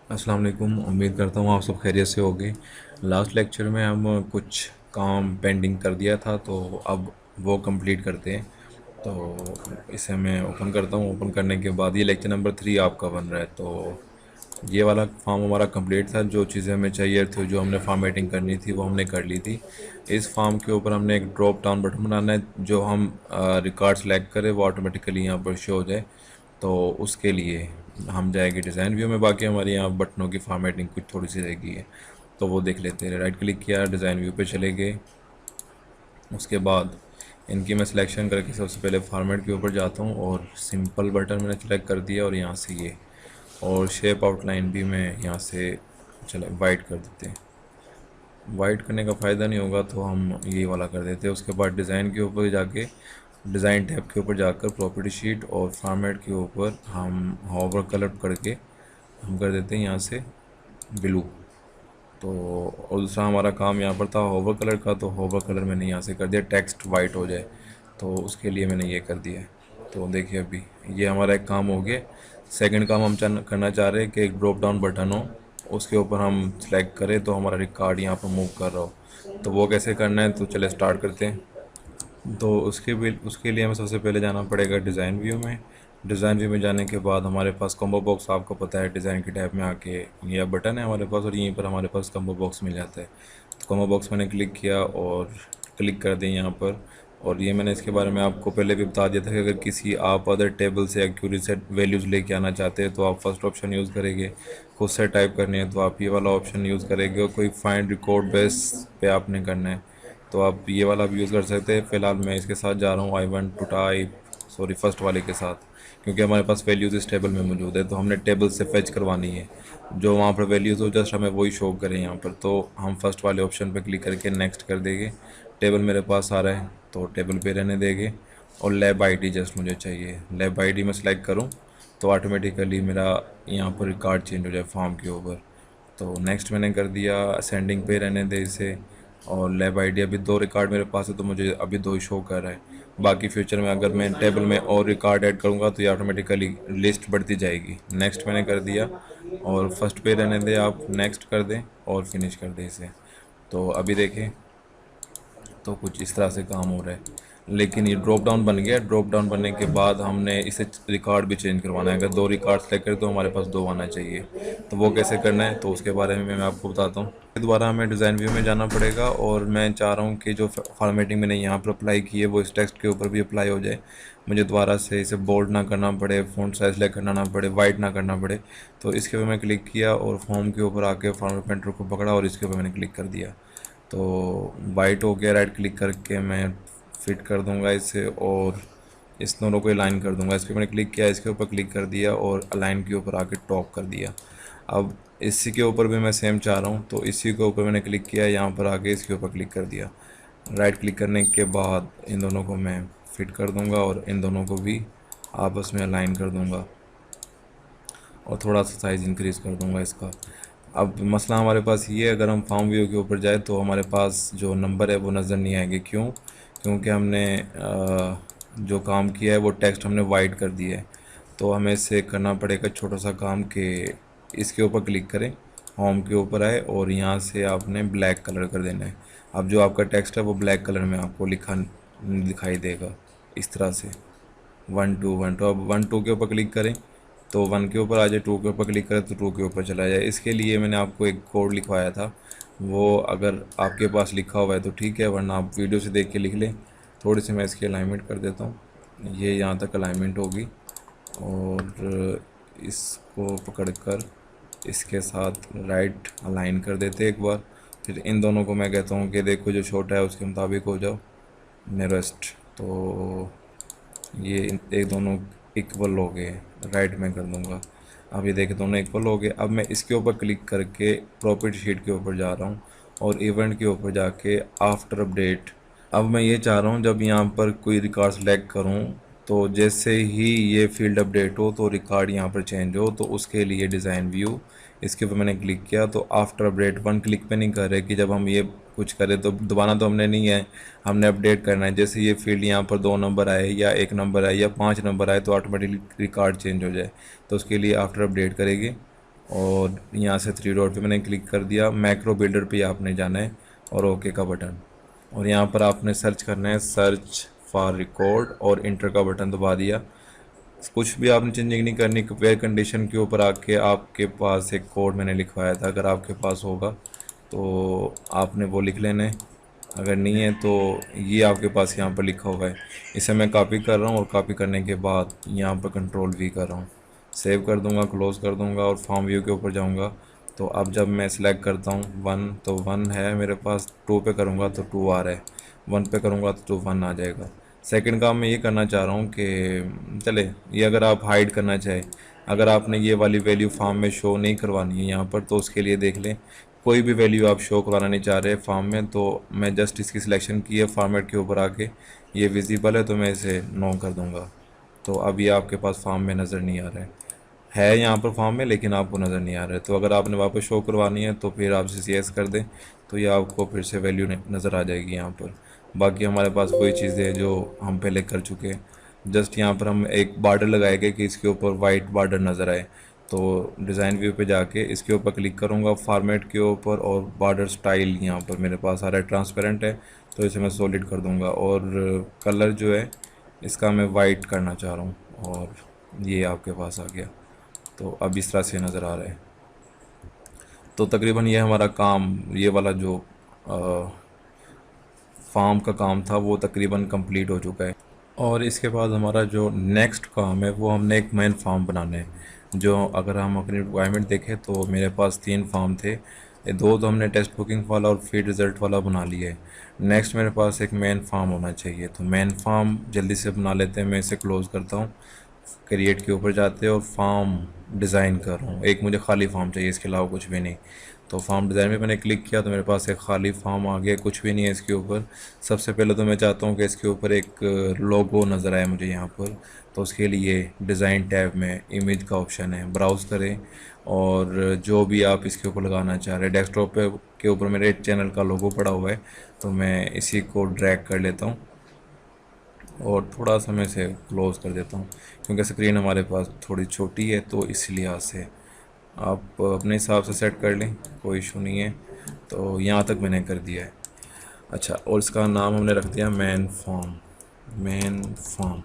अस्सलाम वालेकुम। उम्मीद करता हूँ आप सब खैरियत से होंगे। लास्ट लेक्चर में हम कुछ काम पेंडिंग कर दिया था, तो अब वो कंप्लीट करते हैं। तो इसे मैं ओपन करता हूँ। ओपन करने के बाद ये लेक्चर नंबर 3 आपका बन रहा है। तो ये वाला फॉर्म हमारा कंप्लीट था। जो चीज़ें हमें चाहिए थी, जो हमने फॉर्मेटिंग करनी थी, वो हमने कर ली थी। इस फॉर्म के ऊपर हमने एक ड्रॉप डाउन बटन बनाना है। जो हम रिकॉर्ड सेलेक्ट करें वो ऑटोमेटिकली यहाँ पर शो हो जाए। तो उसके लिए हम जाएंगे डिज़ाइन व्यू में। बाकी हमारे यहाँ बटनों की फॉर्मेटिंग कुछ थोड़ी सी रह गई है, तो वो देख लेते हैं। राइट क्लिक किया, डिज़ाइन व्यू पे चले गए। उसके बाद इनकी मैं सिलेक्शन करके सबसे पहले फॉर्मेट के ऊपर जाता हूँ और सिंपल बटन मैंने सेलेक्ट कर दिया। और यहाँ से ये और शेप आउटलाइन भी मैं यहाँ से चले वाइट कर देते हैं। वाइट करने का फ़ायदा नहीं होगा तो हम ये वाला कर देते हैं। उसके बाद डिज़ाइन के ऊपर जाके डिज़ाइन टैब के ऊपर जाकर प्रॉपर्टी शीट और फॉर्मेट के ऊपर हम हॉवर कलर करके हम कर देते हैं यहाँ से ब्लू। तो और दूसरा हमारा काम यहाँ पर था होवर कलर का, तो होवर कलर मैंने यहाँ से कर दिया टेक्स्ट वाइट हो जाए, तो उसके लिए मैंने ये कर दिया है। तो देखिए अभी ये हमारा एक काम हो गया। सेकंड काम हम करना चाह रहे हैं कि एक ड्रॉप डाउन बटन हो, उसके ऊपर हम सेलेक्ट करें तो हमारा रिकॉर्ड यहाँ पर मूव कर रहा हो। तो वो कैसे करना है, तो चले स्टार्ट करते हैं। तो उसके लिए हमें सबसे पहले जाना पड़ेगा डिज़ाइन व्यू में। डिज़ाइन व्यू में जाने के बाद हमारे पास कॉम्बो बॉक्स, आपको पता है डिज़ाइन के टैब में आके ये बटन है हमारे पास, और यहीं पर हमारे पास कॉम्बो बॉक्स मिल जाता है। तो कॉम्बो बॉक्स मैंने क्लिक किया और क्लिक कर दें यहाँ पर। और ये मैंने इसके बारे में आपको पहले भी बता दिया था कि अगर किसी आप अदर टेबल से एक्यूरेट से वैल्यूज़ लेके आना चाहते हैं तो आप फर्स्ट ऑप्शन यूज़ करेंगे। खुद से टाइप करनी है तो आप ये वाला ऑप्शन यूज़ करेंगे। और कोई फाइंड रिकॉर्ड बेस पे आपने करना है तो आप ये वाला भी यूज़ कर सकते हैं। फ़िलहाल मैं इसके साथ जा रहा हूँ I want to type, sorry first वाले के साथ, क्योंकि हमारे पास वैल्यूज़ इस टेबल में मौजूद है। तो हमने टेबल से फेच करवानी है, जो वहाँ पर वैल्यूज़ हो जस्ट हमें वही शो करें यहाँ पर। तो हम फर्स्ट वाले ऑप्शन पर क्लिक करके नेक्स्ट कर देंगे। टेबल मेरे पास आ रहा है तो टेबल पे रहने देंगे। और लैब आईडी जस्ट मुझे चाहिए, लैब आईडी मैं सेलेक्ट करूँ तो ऑटोमेटिकली मेरा यहाँ पर रिकॉर्ड चेंज हो जाए फॉर्म के ऊपर। तो नेक्स्ट मैंने कर दिया, असेंडिंग पे रहने दे इसे। और लैब आईडी अभी 2 रिकॉर्ड मेरे पास है तो मुझे अभी 2 ही शो कर रहा है। बाकी फ्यूचर में अगर मैं टेबल में और रिकॉर्ड ऐड करूँगा तो ये ऑटोमेटिकली लिस्ट बढ़ती जाएगी। नेक्स्ट मैंने कर दिया और फर्स्ट पे रहने दें, आप नेक्स्ट कर दें और फिनिश कर दें इसे। तो अभी देखें तो कुछ इस तरह से काम हो रहा है। लेकिन ये ड्रॉप डाउन बन गया। ड्रॉप डाउन बनने के बाद हमने इसे रिकॉर्ड भी चेंज करवाना है। अगर 2 रिकॉर्ड सेलेक्ट करें तो हमारे पास 2 आना चाहिए। तो वो कैसे करना है तो उसके बारे में मैं आपको बताता हूँ। दोबारा हमें डिज़ाइन व्यू में जाना पड़ेगा और मैं चाह रहा हूँ कि जो फॉर्मेटिंग मैंने यहाँ पर अप्लाई की है वो इस टेक्स्ट के ऊपर भी अप्लाई हो जाए। मुझे दोबारा से इसे बोल्ड ना करना पड़े, फ़ॉन्ट साइज सेलेक्ट करना ना पड़े, वाइट ना करना पड़े। तो इसके ऊपर मैं क्लिक किया और फॉर्म के ऊपर आके फॉर्मेट पेंटर को पकड़ा और इसके ऊपर मैंने क्लिक कर दिया। तो वाइट हो गया। राइट क्लिक करके मैं फिट कर दूंगा इसे और इस दोनों को अलाइन कर दूंगा। इस पर मैंने क्लिक किया, इसके ऊपर क्लिक कर दिया और अलाइन के ऊपर आके टॉप कर दिया। अब इसी के ऊपर भी मैं सेम चाह रहा हूँ तो इसी के ऊपर मैंने क्लिक किया, यहाँ पर आके इसके ऊपर क्लिक कर दिया। राइट क्लिक करने के बाद इन दोनों को मैं फिट कर दूंगा और इन दोनों को भी आपस में अलाइन कर दूंगा और थोड़ा सा साइज़ इंक्रीज़ कर दूंगा इसका। अब मसला हमारे पास ये है, अगर हम फॉर्म व्यू के ऊपर जाए तो हमारे पास जो नंबर है वो नज़र नहीं आएंगे। क्यों? क्योंकि हमने जो काम किया है वो टेक्स्ट हमने वाइट कर दिया है। तो हमें इससे करना पड़ेगा छोटा सा काम कि इसके ऊपर क्लिक करें, होम के ऊपर आए और यहाँ से आपने ब्लैक कलर कर देना है। अब जो आपका टेक्स्ट है वो ब्लैक कलर में आपको लिखा दिखाई देगा इस तरह से 1 2 1 2। अब 1 2 के ऊपर क्लिक करें तो 1 के ऊपर आ जाए, 2 के ऊपर क्लिक करें तो 2 के ऊपर चला जाए। इसके लिए मैंने आपको एक कोड लिखवाया था, वो अगर आपके पास लिखा हुआ है तो ठीक है, वरना आप वीडियो से देख के लिख लें। थोड़ी सी मैं इसकी अलाइनमेंट कर देता हूँ। ये यहाँ तक अलाइनमेंट होगी और इसको पकड़कर इसके साथ राइट अलाइन कर देते एक बार। फिर इन दोनों को मैं कहता हूँ कि देखो जो छोटा है उसके मुताबिक हो जाओ नियरेस्ट। तो ये एक दोनों इक्वल हो गए। राइट में कर दूंगा। अब ये देखें दोनों इक्वल हो गए। अब मैं इसके ऊपर क्लिक करके प्रॉपर्टी शीट के ऊपर जा रहा हूँ और इवेंट के ऊपर जाके आफ्टर अपडेट। अब मैं ये चाह रहा हूँ जब यहाँ पर कोई रिकॉर्ड सेलेक्ट करूँ तो जैसे ही ये फील्ड अपडेट हो तो रिकॉर्ड यहाँ पर चेंज हो। तो उसके लिए डिज़ाइन व्यू, इसके ऊपर मैंने क्लिक किया तो आफ्टर अपडेट 1 क्लिक पे नहीं कर रहे कि जब हम ये कुछ करें तो दोबारा तो हमने नहीं है, हमने अपडेट करना है। जैसे ये फील्ड यहाँ पर 2 नंबर आए या 1 नंबर आए या 5 नंबर आए तो ऑटोमेटिकली रिकॉर्ड चेंज हो जाए। तो उसके लिए आफ्टर अपडेट करेंगे और यहाँ से थ्री डॉट पे मैंने क्लिक कर दिया। मैक्रो बिल्डर पे आपने जाना है और ओके का बटन, और यहाँ पर आपने सर्च करना है, सर्च फॉर रिकॉर्ड, और इंटर का बटन दबा दिया। कुछ भी आपने चेंजिंग नहीं करनी। वेयर कंडीशन के ऊपर आके आपके पास एक कोड मैंने लिखवाया था, अगर आपके पास होगा तो आपने वो लिख लेना है, अगर नहीं है तो ये आपके पास यहाँ पर लिखा हुआ है। इसे मैं कॉपी कर रहा हूँ और कॉपी करने के बाद यहाँ पर कंट्रोल वी कर रहा हूँ, सेव कर दूँगा, क्लोज़ कर दूँगा और फॉर्म व्यू के ऊपर जाऊँगा। तो अब जब मैं सिलेक्ट करता हूँ वन, तो वन है मेरे पास। टू पे करूँगा तो टू आ रहा है, वन पे करूँगा तो टू वन आ जाएगा। सेकंड काम मैं ये करना चाह रहा हूँ कि चले, ये अगर आप हाइड करना चाहें, अगर आपने ये वाली वैल्यू फॉर्म में शो नहीं करवानी है यहाँ पर, तो उसके लिए देख लें, कोई भी वैल्यू आप शो करवाना नहीं चाह रहे फॉर्म में, तो मैं जस्ट इसकी सिलेक्शन की है, फॉर्मेट के ऊपर आके ये विजिबल है तो मैं इसे नो कर दूँगा। तो अब ये आपके पास फॉर्म में नज़र नहीं आ रहा है यहाँ पर फॉर्म में, लेकिन आपको नज़र नहीं आ रहा है। तो अगर आपने वापस शो करवानी है तो फिर आप इसे यस कर दें, तो ये आपको फिर से वैल्यू नज़र आ जाएगी यहाँ पर। बाकी हमारे पास वही चीज़ें हैं जो हम पहले कर चुके हैं। जस्ट यहाँ पर हम एक बार्डर लगाएंगे कि इसके ऊपर वाइट बार्डर नज़र आए। तो डिज़ाइन व्यू पे जाके इसके ऊपर क्लिक करूँगा, फॉर्मेट के ऊपर, और बार्डर स्टाइल यहाँ पर मेरे पास आ रहा है, ट्रांसपेरेंट है, तो इसे मैं सॉलिड कर दूँगा। और कलर जो है इसका मैं वाइट करना चाह रहा हूँ, और ये आपके पास आ गया। तो अब इस तरह से नज़र आ रहा है। तो तकरीबन ये हमारा काम, ये वाला जो फार्म का काम था वो तकरीबन कंप्लीट हो चुका है। और इसके बाद हमारा जो नेक्स्ट काम है वो हमने एक मेन फार्म बनाना है। जो अगर हम अपनी रिक्वायरमेंट देखें तो मेरे पास 3 फार्म थे, दो तो हमने टेक्स्ट बुकिंग वाला और फीड रिज़ल्ट वाला बना लिया है। नेक्स्ट मेरे पास एक मेन फार्म होना चाहिए, तो मेन फार्म जल्दी से बना लेते हैं। मैं इसे क्लोज़ करता हूँ, क्रिएट के ऊपर जाते हैं और फार्म डिज़ाइन कर रहा हूँ। एक मुझे खाली फार्म चाहिए, इसके अलावा कुछ भी नहीं। तो फार्म डिज़ाइन में मैंने क्लिक किया तो मेरे पास एक खाली फार्म आ गया, कुछ भी नहीं है इसके ऊपर। सबसे पहले तो मैं चाहता हूँ कि इसके ऊपर एक लोगो नज़र आए मुझे यहाँ पर। तो उसके लिए डिज़ाइन टैब में इमेज का ऑप्शन है, ब्राउज़ करें और जो भी आप इसके ऊपर लगाना चाह रहे हैं। डेस्कटॉप पे के ऊपर मेरे चैनल का लोगो पड़ा हुआ है, तो मैं इसी को ड्रैग कर लेता हूँ और थोड़ा सा मैं इसे क्लोज़ कर देता हूँ, क्योंकि स्क्रीन हमारे पास थोड़ी छोटी है, तो इस लिहाज से आप अपने हिसाब से सेट कर लें, कोई इशू नहीं है। तो यहाँ तक मैंने कर दिया है। अच्छा, और इसका नाम हमने रख दिया मेन फॉर्म, मेन फॉर्म,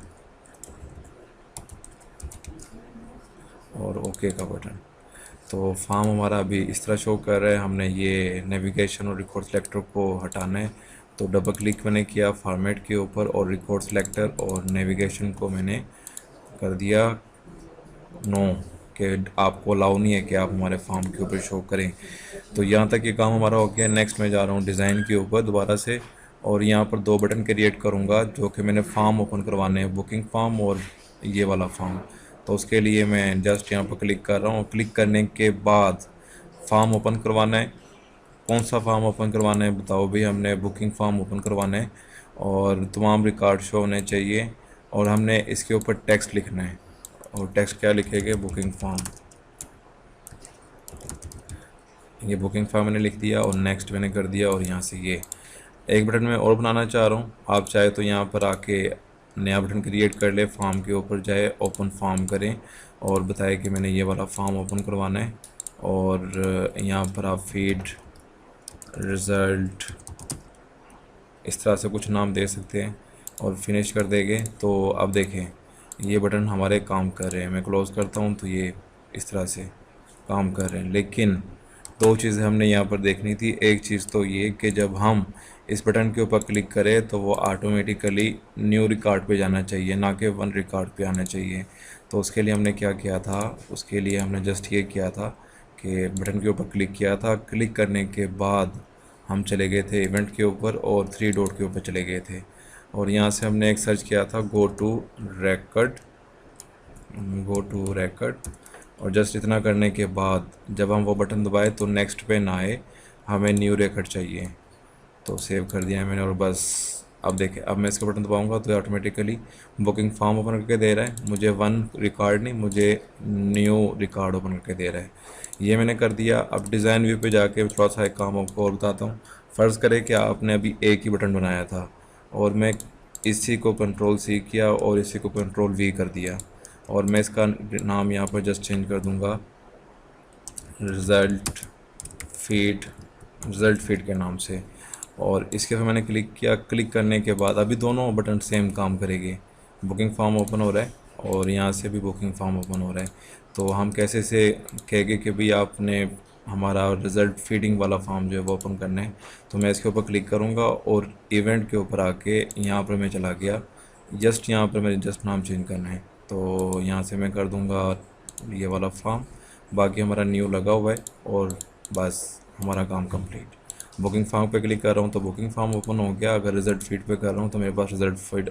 और ओके का बटन। तो फॉर्म हमारा अभी इस तरह शो कर रहा है। हमने ये नेविगेशन और रिकॉर्ड सेलेक्टर को हटाना है, तो डबल क्लिक मैंने किया फॉर्मेट के ऊपर, और रिकॉर्ड सेलेक्टर और नेविगेशन को मैंने कर दिया नो, कि आपको अलाउ नहीं है कि आप हमारे फॉर्म के ऊपर शो करें। तो यहाँ तक ये काम हमारा हो गया। नेक्स्ट मैं जा रहा हूँ डिज़ाइन के ऊपर दोबारा से, और यहाँ पर 2 बटन क्रिएट करूँगा जो कि मैंने फॉर्म ओपन करवाने हैं, बुकिंग फॉर्म और ये वाला फॉर्म। तो उसके लिए मैं जस्ट यहाँ पर क्लिक कर रहा हूँ। क्लिक करने के बाद फॉर्म ओपन करवाना है। कौन सा फॉर्म ओपन करवाना है बताओ भाई? हमने बुकिंग फॉर्म ओपन करवाना है और तमाम रिकॉर्ड शो होने चाहिए, और हमने इसके ऊपर टेक्स्ट लिखना है। और टेक्स्ट क्या लिखेंगे? Booking form. ये बुकिंग फॉर्म मैंने लिख दिया और नेक्स्ट मैंने कर दिया, और यहाँ से ये एक बटन मैं और बनाना चाह रहा हूँ। आप चाहे तो यहाँ पर आके नया बटन क्रिएट कर ले, फॉर्म के ऊपर जाए, ओपन फॉर्म करें और बताए कि मैंने ये वाला फॉर्म ओपन करवाना है। और यहाँ पर आप फीड रिज़ल्ट इस तरह से कुछ नाम दे सकते हैं और फिनिश कर देंगे। तो अब देखें ये बटन हमारे काम कर रहे हैं। मैं क्लोज़ करता हूँ तो ये इस तरह से काम कर रहे हैं। लेकिन 2 चीज़ें हमने यहाँ पर देखनी थी। एक चीज़ तो ये कि जब हम इस बटन के ऊपर क्लिक करें तो वो ऑटोमेटिकली न्यू रिकॉर्ड पे जाना चाहिए, ना कि वन रिकॉर्ड पे आना चाहिए। तो उसके लिए हमने क्या किया था? उसके लिए हमने जस्ट ये किया था कि बटन के ऊपर क्लिक किया था। क्लिक करने के बाद हम चले गए थे इवेंट के ऊपर और 3 डॉट के ऊपर चले गए थे, और यहाँ से हमने एक सर्च किया था go to record, go to record. और जस्ट इतना करने के बाद जब हम वो बटन दबाए तो नेक्स्ट पे ना आए, हमें न्यू रेकॉर्ड चाहिए। तो सेव कर दिया है मैंने, और बस अब देखें, अब मैं इसका बटन दबाऊंगा तो ऑटोमेटिकली बुकिंग फॉर्म ओपन करके दे रहा है मुझे, वन रिकॉर्ड नहीं, मुझे न्यू रिकॉर्ड ओपन करके दे रहा है। ये मैंने कर दिया। अब डिज़ाइन व्यू पे जाके थोड़ा सा एक काम आपको और बताता हूँ। फ़र्ज़ करें कि आपने अभी एक ही बटन बनाया था और मैं इसी को कंट्रोल सी किया और इसी को कंट्रोल वी कर दिया, और मैं इसका नाम यहाँ पर जस्ट चेंज कर दूँगा रिज़ल्ट फीड, रिज़ल्ट फीड के नाम से। और इसके ऊपर मैंने क्लिक किया। क्लिक करने के बाद अभी दोनों बटन सेम काम करेंगे। बुकिंग फॉर्म ओपन हो रहा है और यहाँ से भी बुकिंग फॉर्म ओपन हो रहा है। तो हम कैसे से कहेंगे कि भाई आपने हमारा रिज़ल्ट फीडिंग वाला फॉर्म जो है वो ओपन करना है। तो मैं इसके ऊपर क्लिक करूँगा और इवेंट के ऊपर आके यहाँ पर मैं चला गया। जस्ट यहाँ पर मेरे जस्ट नाम चेंज करना है, तो यहाँ से मैं कर दूँगा ये वाला फॉर्म। बाकी हमारा न्यू लगा हुआ है और बस हमारा काम कंप्लीट। बुकिंग फॉर्म पे क्लिक कर रहा हूँ तो बुकिंग फॉर्म ओपन हो गया। अगर रिज़ल्ट फीड पे कर रहा हूँ तो मेरे पास रिज़ल्ट फीड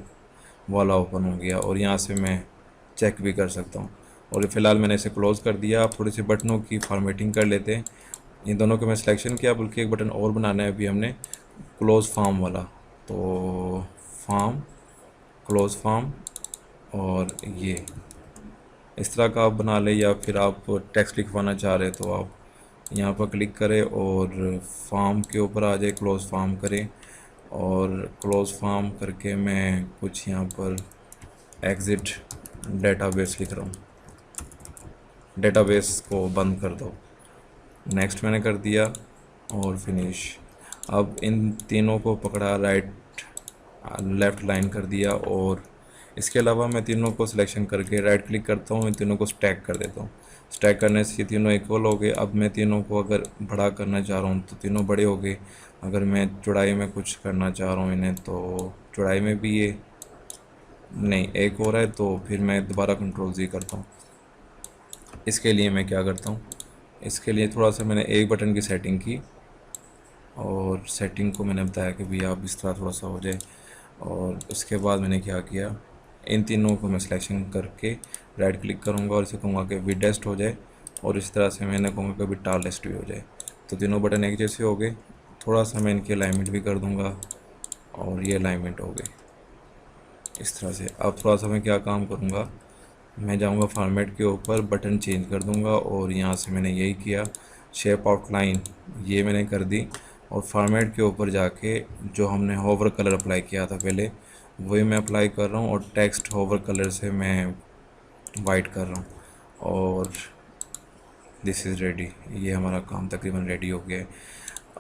वाला ओपन हो गया और यहाँ से मैं चेक भी कर सकता हूँ। और फ़िलहाल मैंने इसे क्लोज़ कर दिया। आप थोड़ी सी बटनों की फॉर्मेटिंग कर लेते हैं। इन दोनों को मैं सिलेक्शन किया, बल्कि एक बटन और बनाना है अभी हमने, क्लोज़ फॉर्म वाला। तो फॉर्म, क्लोज़ फॉर्म, और ये इस तरह का आप बना लें, या फिर आप टेक्स्ट लिखवाना चाह रहे तो आप यहाँ पर क्लिक करें और फॉर्म के ऊपर आ जाए, क्लोज़ फॉर्म करें। और क्लोज़ फॉर्म करके मैं कुछ यहाँ पर एग्ज़िट डेटाबेस लिख रहा हूँ, डेटाबेस को बंद कर दो। नेक्स्ट मैंने कर दिया और फिनिश। अब इन तीनों को पकड़ा, राइट लेफ़्ट लाइन कर दिया। और इसके अलावा मैं तीनों को सिलेक्शन करके राइट क्लिक करता हूँ, इन तीनों को स्टैक कर देता हूँ। स्टैक करने से ये तीनों इक्वल हो गए। अब मैं तीनों को अगर बड़ा करना चाह रहा हूँ तो तीनों बड़े हो गए। अगर मैं चौड़ाई में कुछ करना चाह रहा हूँ इन्हें, तो चौड़ाई में भी ये नहीं, एक हो रहा है, तो फिर मैं दोबारा कंट्रोल Z करता हूँ। इसके लिए मैं क्या करता हूँ, इसके लिए थोड़ा सा मैंने एक बटन की सेटिंग की और सेटिंग को मैंने बताया कि भैया आप इस तरह थोड़ा सा हो जाए। और उसके बाद मैंने क्या किया, इन तीनों को मैं सिलेक्शन करके राइट क्लिक करूँगा और इसे कहूँगा कि विडेस्ट हो जाए। और इस तरह से मैंने कहूँगा कि टालेस्ट भी हो जाए। तो तीनों बटन एक जैसे हो गए। थोड़ा सा मैं इनकी अलाइनमेंट भी कर दूँगा और ये अलाइनमेंट हो गई इस तरह से। अब थोड़ा सा मैं क्या काम करूँगा, मैं जाऊँगा फॉर्मेट के ऊपर, बटन चेंज कर दूँगा और यहाँ से मैंने यही किया, शेप आउटलाइन ये मैंने कर दी। और फॉर्मेट के ऊपर जाके जो हमने होवर कलर अप्लाई किया था पहले, वही मैं अप्लाई कर रहा हूँ। और टेक्स्ट होवर कलर से मैं वाइट कर रहा हूँ। और दिस इज़ रेडी। ये हमारा काम तकरीबन रेडी हो गया है।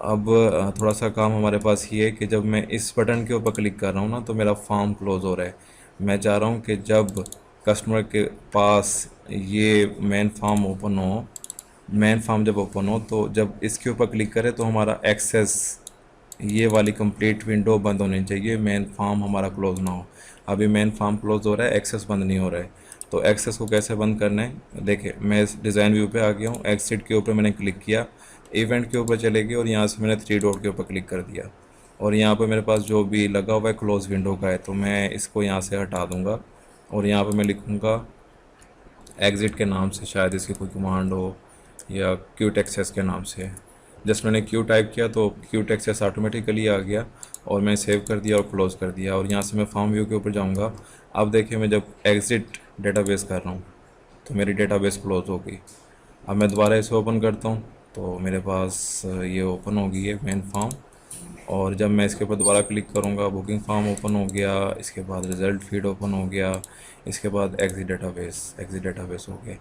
अब थोड़ा सा काम हमारे पास ये है कि जब मैं इस बटन के ऊपर क्लिक कर रहा हूँ ना, तो मेरा फॉर्म क्लोज़ हो रहा है। मैं चाह रहा हूँ कि जब कस्टमर के पास ये मेन फॉर्म ओपन हो, मेन फॉर्म जब ओपन हो, तो जब इसके ऊपर क्लिक करें तो हमारा एक्सेस, ये वाली कंप्लीट विंडो बंद होनी चाहिए, मेन फॉर्म हमारा क्लोज़ ना हो। अभी मेन फॉर्म क्लोज़ हो रहा है, एक्सेस बंद नहीं हो रहा है। तो एक्सेस को कैसे बंद करना है, देखिए मैं इस डिज़ाइन व्यू पे आ गया हूँ। एक्सिट के ऊपर मैंने क्लिक किया, इवेंट के ऊपर चले गए और यहाँ से मैंने 3 डॉट के ऊपर क्लिक कर दिया। और यहाँ पर मेरे पास जो भी लगा हुआ है क्लोज़ विंडो का है, तो मैं इसको यहाँ से हटा दूँगा। और यहाँ पर मैं लिखूँगा एग्ज़िट के नाम से, शायद इसकी कोई कमांड हो, या क्यूट एक्सेस के नाम से। जस्ट मैंने क्यू टाइप किया तो क्यूट एक्सेस ऑटोमेटिकली आ गया और मैं सेव कर दिया और क्लोज़ कर दिया। और यहाँ से मैं फॉर्म व्यू के ऊपर जाऊँगा। अब देखिए मैं जब एग्ज़िट डेटाबेस कर रहा हूँ तो मेरी डेटाबेस क्लोज़ हो गई। अब मैं दोबारा इसे ओपन करता हूँ तो मेरे पास ये ओपन हो गई है मेन फॉर्म। और जब मैं इसके ऊपर दोबारा क्लिक करूँगा, बुकिंग फॉर्म ओपन हो गया, इसके बाद रिज़ल्ट फीड ओपन हो गया, इसके बाद एग्ज़िट डेटाबेस हो गया।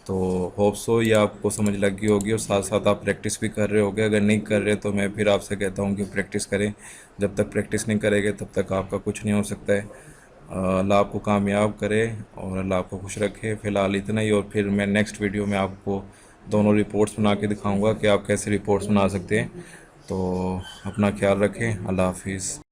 तो होप सो ये आपको समझ लग गई होगी और साथ साथ आप प्रैक्टिस भी कर रहे होगे। अगर नहीं कर रहे तो मैं फिर आपसे कहता हूँ कि प्रैक्टिस करें। जब तक प्रैक्टिस नहीं करेंगे तब तक आपका कुछ नहीं हो सकता है। अल्लाह आपको कामयाब करे और अल्लाह आपको खुश रखे। फ़िलहाल इतना ही, और फिर मैं नेक्स्ट वीडियो में आपको दोनों रिपोर्ट्स बना के दिखाऊंगा कि आप कैसे रिपोर्ट्स बना सकते हैं। तो अपना ख्याल रखें। अल्लाह हाफिज़।